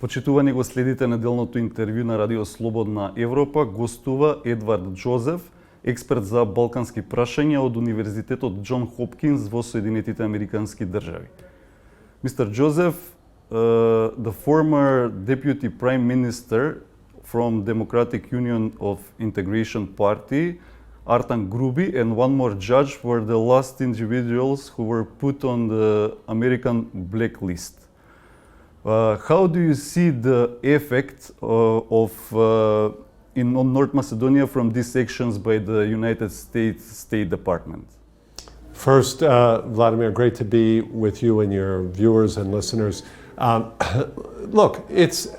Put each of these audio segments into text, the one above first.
Почитувани го следите неделното интервју на Радио Слободна Европа, гостува Едвард Џозеф, експерт за балкански прашања од Универзитетот Џон Хопкинс во Соединетите Американски држави. Mr. Џозеф, the former Deputy Prime Minister from Democratic Union of Integration Party, Artan Grubi, and one more judge were the last individuals who were put on the American blacklist. How do you see the effect in North Macedonia from these actions by the United States State Department? First, Vladimir, great to be with you and your viewers and listeners. Look, it's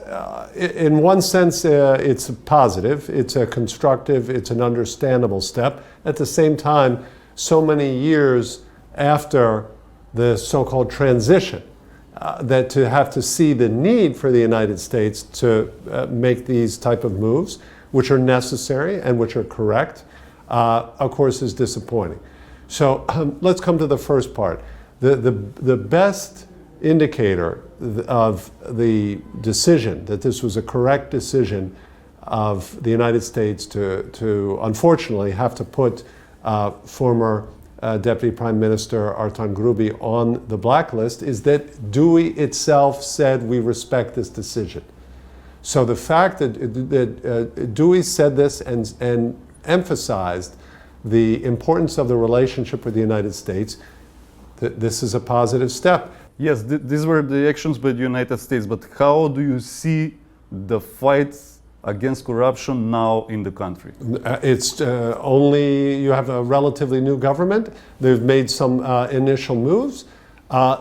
in one sense it's positive, it's a constructive, it's an understandable step. At the same time, so many years after the so-called transition, that to have to see the need for the United States to make these type of moves, which are necessary and which are correct, of course is disappointing. So let's come to the first part. The best indicator of the decision, that this was a correct decision of the United States to unfortunately have to put former Deputy Prime Minister Artan Grubi on the blacklist, is that Dewey itself said we respect this decision. So the fact that Dewey said this and emphasized the importance of the relationship with the United States, that this is a positive step. Yes, these were the actions by the United States, but how do you see the fight against corruption now in the country? It's only, you have a relatively new government. They've made some initial moves.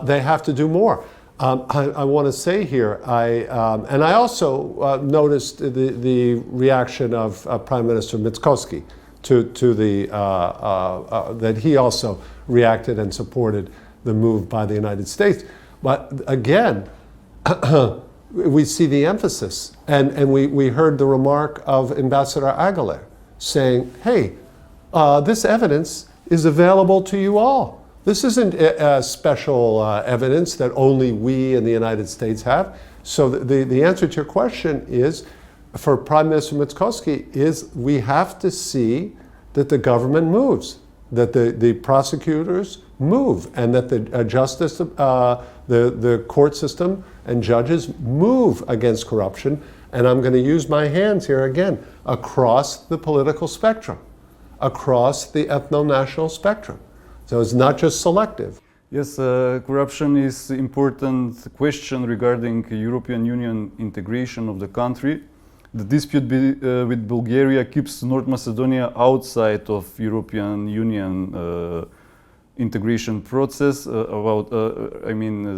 They have to do more. I want to say here, and I also noticed the reaction of Prime Minister Mickoski to the, that he also reacted and supported the move by the United States. But again, we see the emphasis, and we heard the remark of Ambassador Aguilar saying, hey, this evidence is available to you all. This isn't special evidence that only we in the United States have. So the answer to your question is, for Prime Minister Mickoski, is we have to see that the government moves, that the prosecutors move, and that the justice, the court system and judges move against corruption. And I'm going to use my hands here again, across the political spectrum, across the ethno-national spectrum. So it's not just selective. Yes, corruption is an important question regarding European Union integration of the country. The dispute with Bulgaria keeps North Macedonia outside of European Union integration process,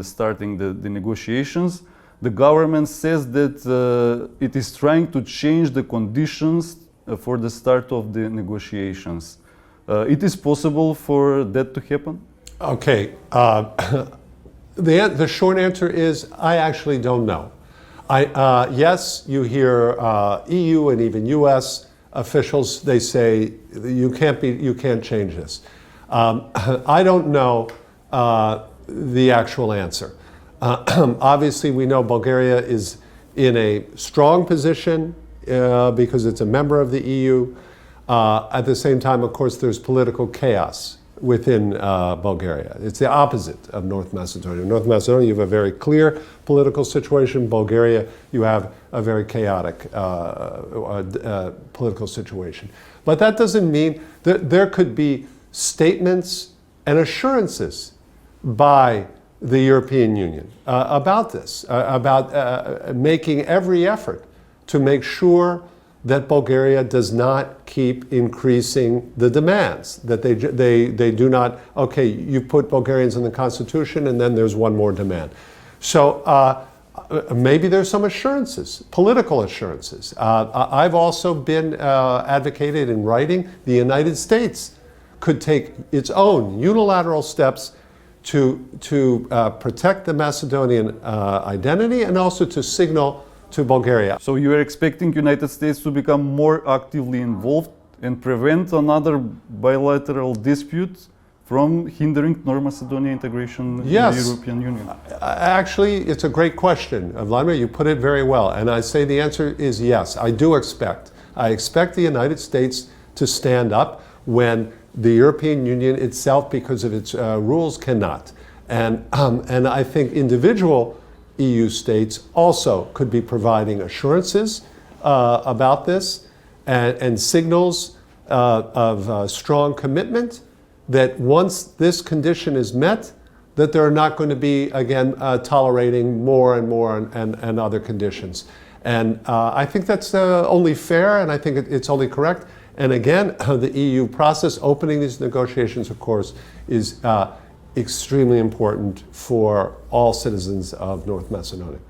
starting the negotiations. The government says that it is trying to change the conditions for the start of the negotiations. It is possible for that to happen? Okay, the short answer is I actually don't know. Yes, you hear EU and even US officials, they say you can't change this. I don't know the actual answer. Obviously, we know Bulgaria is in a strong position because it's a member of the EU. At the same time, of course, there's political chaos within Bulgaria. It's the opposite of North Macedonia. North Macedonia, you have a very clear political situation. Bulgaria, you have a very chaotic political situation. But that doesn't mean that there could be statements and assurances by the European Union about this, about making every effort to make sure that Bulgaria does not keep increasing the demands, that they do not, okay, you put Bulgarians in the constitution and then there's one more demand. So maybe there's some assurances, political assurances. I've also been advocated in writing the United States could take its own unilateral steps to protect the Macedonian identity and also to signal to Bulgaria. So you are expecting United States to become more actively involved and prevent another bilateral dispute from hindering North Macedonia integration Yes. in the European Union? Actually, it's a great question, Vladimir. You put it very well. And I say the answer is yes. I do expect. I expect the United States to stand up when the European Union itself, because of its rules, cannot. And I think individual EU states also could be providing assurances about this and signals of strong commitment that once this condition is met, that they're not going to be, again, tolerating more and more and other conditions. And I think that's only fair, and I think it's only correct. And again, the EU process, opening these negotiations, of course, is extremely important for all citizens of North Macedonia.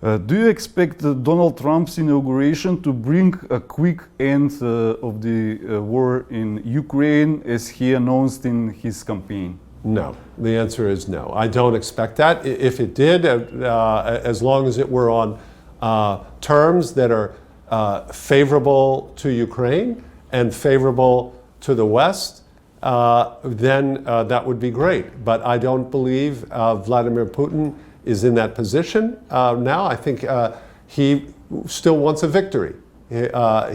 Do you expect Donald Trump's inauguration to bring a quick end of the war in Ukraine, as he announced in his campaign? No. The answer is no. I don't expect that. If it did, as long as it were on terms that are favorable to Ukraine and favorable to the West, then that would be great. But I don't believe Vladimir Putin is in that position now. I think he still wants a victory.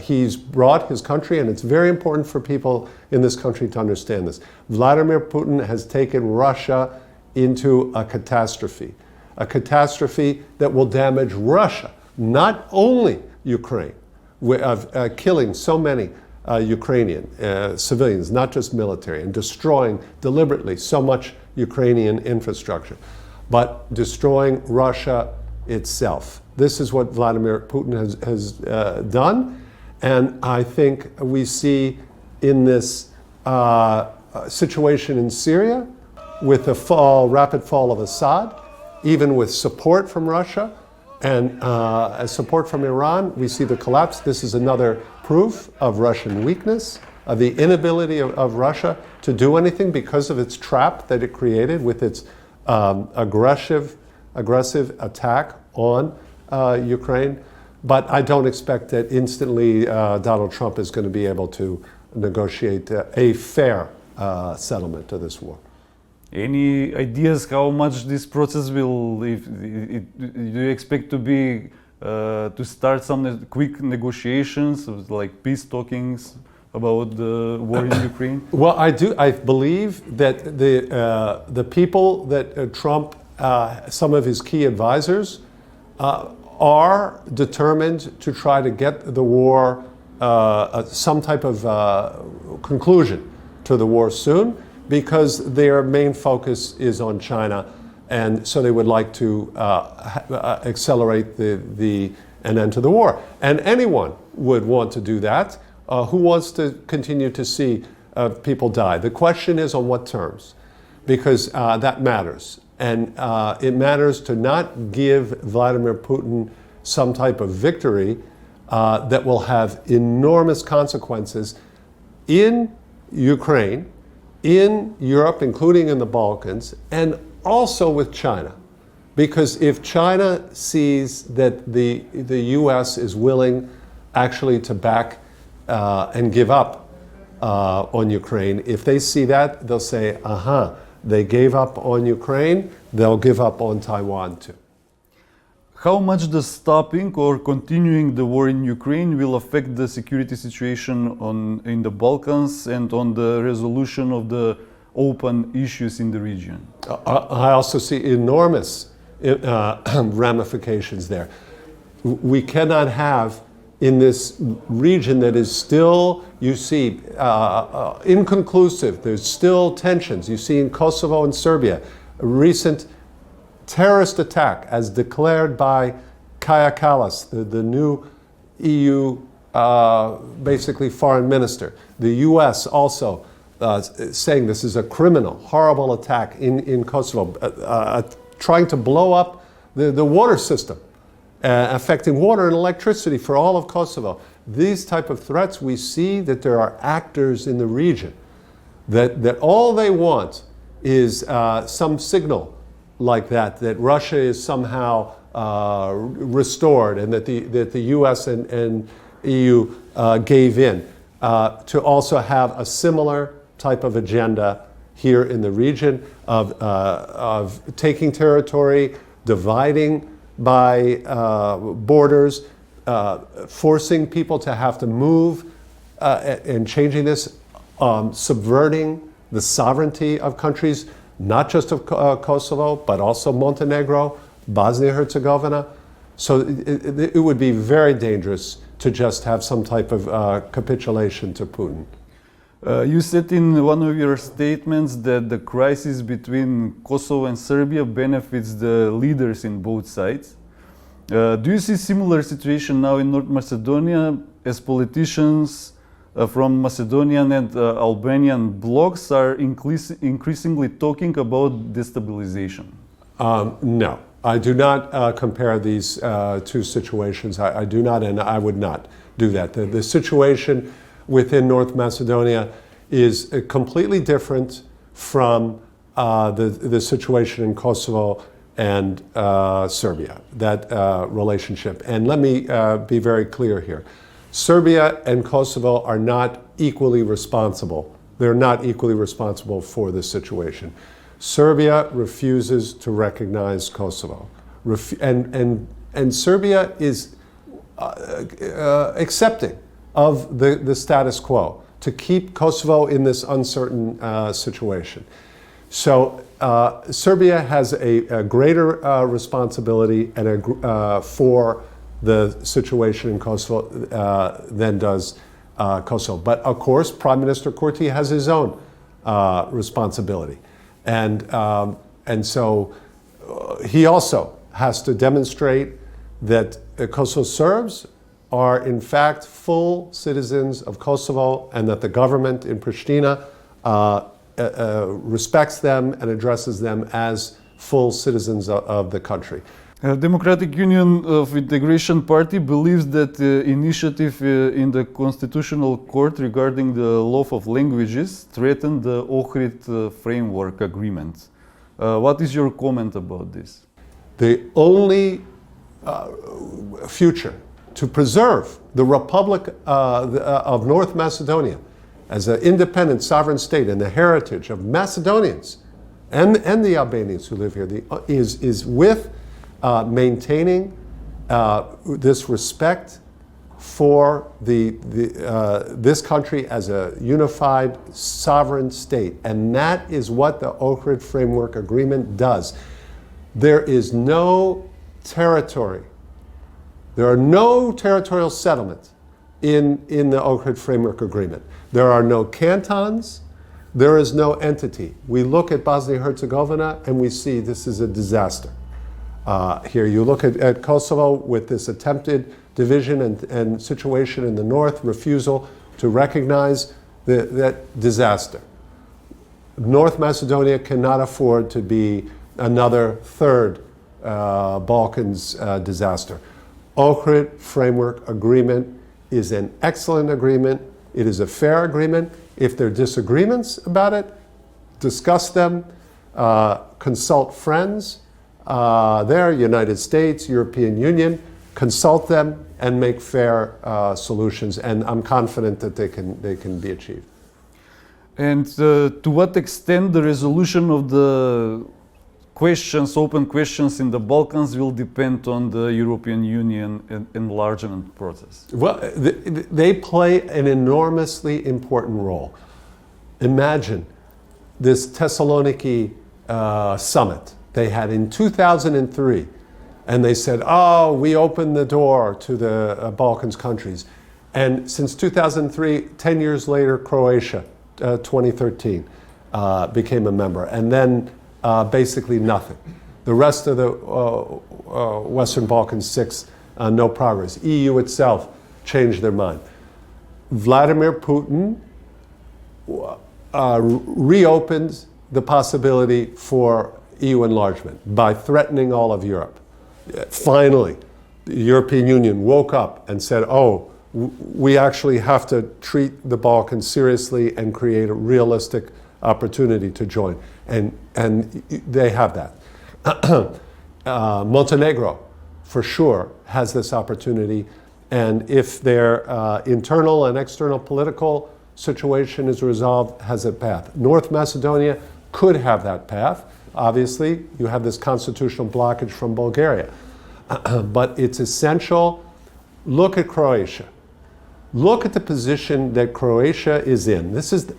He's brought his country, and it's very important for people in this country to understand this. Vladimir Putin has taken Russia into a catastrophe that will damage Russia, not only Ukraine, killing so many Ukrainian civilians, not just military, and destroying deliberately so much Ukrainian infrastructure, but destroying Russia itself. This is what Vladimir Putin has done, and I think we see in this situation in Syria, with the rapid fall of Assad, even with support from Russia and support from Iran, we see the collapse. This is another proof of Russian weakness, of the inability of Russia to do anything because of its trap that it created with its aggressive attack on Ukraine. But I don't expect that instantly Donald Trump is going to be able to negotiate a fair settlement of this war. Any ideas how much this process will, do you expect to be, to start some quick negotiations, like peace talkings about the war in Ukraine? Well, I do. I believe that the people that Trump, some of his key advisors, are determined to try to get the war, some type of conclusion to the war soon, because their main focus is on China, and so they would like to accelerate an end to the war. And anyone would want to do that who wants to continue to see people die. The question is on what terms, because that matters. And it matters to not give Vladimir Putin some type of victory that will have enormous consequences in Ukraine, in Europe, including in the Balkans, and also with China. Because if China sees that the US is willing actually to back and give up on Ukraine, if they see that, they'll say, they gave up on Ukraine, they'll give up on Taiwan too. How much the stopping or continuing the war in Ukraine will affect the security situation in the Balkans and on the resolution of the open issues in the region? I also see enormous ramifications there. We cannot have in this region that is still, you see, inconclusive. There's still tensions. You see in Kosovo and Serbia, a recent terrorist attack as declared by Kaja Kallas, the new EU basically foreign minister. The US also saying this is a criminal, horrible attack in Kosovo, trying to blow up the water system, affecting water and electricity for all of Kosovo. These type of threats, we see that there are actors in the region that all they want is some signal like that Russia is somehow restored and that the US and EU gave in, to also have a similar type of agenda here in the region of taking territory, dividing by borders, forcing people to have to move and changing this, subverting the sovereignty of countries, not just of Kosovo, but also Montenegro, Bosnia-Herzegovina. So it would be very dangerous to just have some type of capitulation to Putin. You said in one of your statements that the crisis between Kosovo and Serbia benefits the leaders in both sides. Do you see similar situation now in North Macedonia as politicians from Macedonian and Albanian blocs are increasingly talking about destabilization? No, I do not compare these two situations. I do not, and I would not do that. The situation within North Macedonia is completely different from the situation in Kosovo and Serbia, that relationship. And let me be very clear here. Serbia and Kosovo are not equally responsible. They're not equally responsible for this situation. Serbia refuses to recognize Kosovo. And Serbia is accepting of the status quo to keep Kosovo in this uncertain situation. So Serbia has a greater responsibility and for the situation in Kosovo than does Kosovo. But of course, Prime Minister Kurti has his own responsibility. And so he also has to demonstrate that Kosovo Serbs are in fact full citizens of Kosovo and that the government in Pristina respects them and addresses them as full citizens of the country. Democratic Union of Integration Party believes that the initiative in the Constitutional Court regarding the law of languages threatened the Ohrid Framework Agreement. What is your comment about this? The only future to preserve the Republic of North Macedonia as an independent sovereign state and the heritage of Macedonians and the Albanians who live here is with maintaining this respect for this country as a unified sovereign state. And that is what the Ohrid Framework Agreement does. There is no territory, there are no territorial settlements in the Ohrid Framework Agreement. There are no cantons, there is no entity. We look at Bosnia-Herzegovina and we see this is a disaster. Here you look at Kosovo with this attempted division and situation in the north, refusal to recognize that disaster. North Macedonia cannot afford to be another third Balkans disaster. Ohrid Framework Agreement is an excellent agreement. It is a fair agreement. If there are disagreements about it, discuss them, consult friends there, United States, European Union, consult them and make fair solutions. And I'm confident that they can be achieved. And to what extent the resolution of the open questions in the Balkans will depend on the European Union enlargement process? Well, they play an enormously important role. Imagine this Thessaloniki summit they had in 2003, and they said, oh, we opened the door to the Balkans countries. And since 2003, 10 years later, Croatia, 2013, became a member. And then basically nothing. The rest of the Western Balkans, 6, no progress. EU itself changed their mind. Vladimir Putin reopened the possibility for EU enlargement by threatening all of Europe. Finally, the European Union woke up and said, oh, we actually have to treat the Balkans seriously and create a realistic opportunity to join. And they have that. Montenegro, for sure, has this opportunity. And if their internal and external political situation is resolved has a path. North Macedonia could have that path. Obviously, you have this constitutional blockage from Bulgaria. But it's essential. Look at Croatia. Look at the position that Croatia is in. This is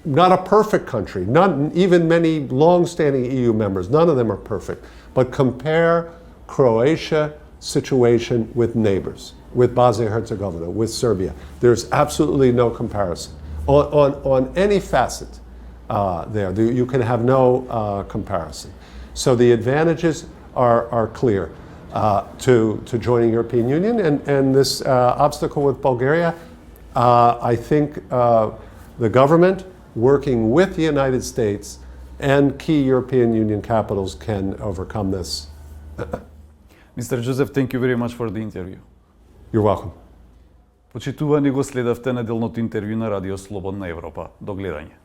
not a perfect country, not even many long-standing EU members. None of them are perfect. But compare Croatia situation with neighbors, with Bosnia-Herzegovina, with Serbia. There's absolutely no comparison. On any facet there, you can have no comparison. So the advantages are clear to joining European Union, and this obstacle with Bulgaria, I think the government working with the United States and key European Union capitals can overcome this. Mr. Џозеф, thank you very much for the interview. You're welcome. Почитувани го следавте неделното интервју на Радио Слободна Европа. До гледање.